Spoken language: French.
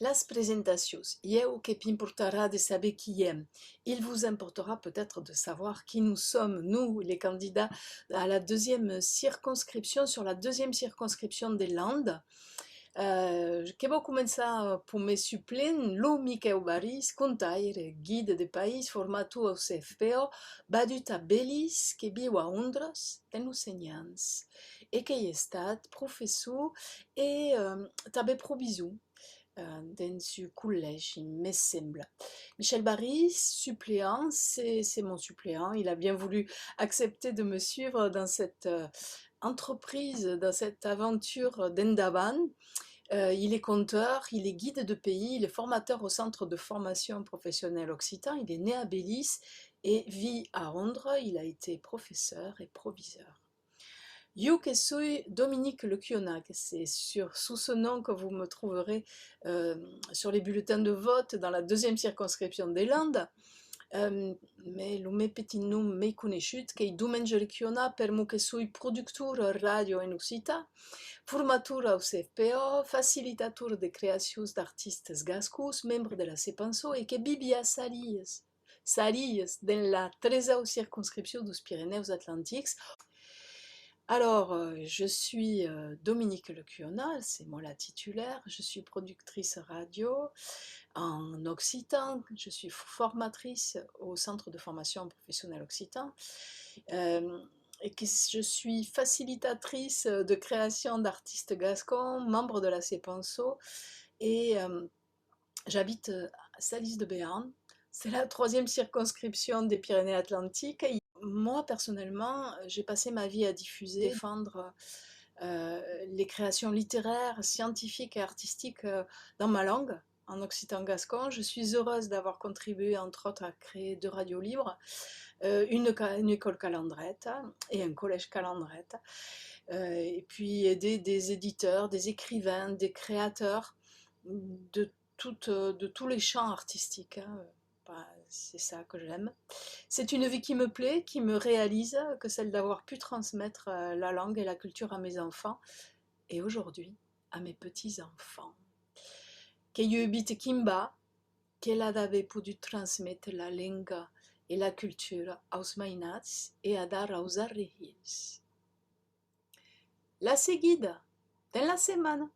Las presentations. Eu que importará de saber qui est. Il vous importera peut-être de savoir qui nous sommes, nous, les candidats à la deuxième circonscription, sur la deuxième circonscription des Landes. Que vou començar por me supplent lo Miquel Baris, contaire, guide de país formatu au CFPO, badut a Belis, que viu a Londres, ten ensenyants, e que hi estat professor e també provisor dans un collège, il me semble. Michel Barry, suppléant, c'est mon suppléant. Il a bien voulu accepter de me suivre dans cette entreprise, dans cette aventure d'Endaban. Il est conteur, il est guide de pays, il est formateur au centre de formation professionnelle occitan. Il est né à Bélis et vit à Londres. Il a été professeur et proviseur. Io que soy Dominique Leccionac, c'est sous ce nom que vous me trouverez sur les bulletins de vote dans la deuxième circonscription des Landes. Mais le meu petit nom me conegut, que Domenge Lecciona per mo que soy productor radio en occità, formatur au CFPO, facilitator de creacions d'artistes gascos, membre de la CEPANSO et que vivia Salies dans la 13e circonscription dos Pyrénées Atlantiques. Alors, je suis Dominique Leccionat, c'est moi la titulaire, je suis productrice radio en occitan, je suis formatrice au centre de formation professionnelle occitan, et que je suis facilitatrice de création d'artistes gascons, membre de la CEPANSO, et j'habite à Salis de Béarn. C'est la troisième circonscription des Pyrénées-Atlantiques. Moi, personnellement, j'ai passé ma vie à diffuser, défendre les créations littéraires, scientifiques et artistiques dans ma langue, en occitan gascon. Je suis heureuse d'avoir contribué, entre autres, à créer deux radios libres, une école calandrette et un collège calandrette, et puis aider des éditeurs, des écrivains, des créateurs de tous les champs artistiques, hein. C'est ça que j'aime. C'est une vie qui me plaît, qui me réalise, que celle d'avoir pu transmettre la langue et la culture à mes enfants, et aujourd'hui à mes petits-enfants. Que yo habite Kimba, qu'elle avait pu transmettre la langue et la culture aos mainats et a dar aos arrehils. La seguida, dans la semana.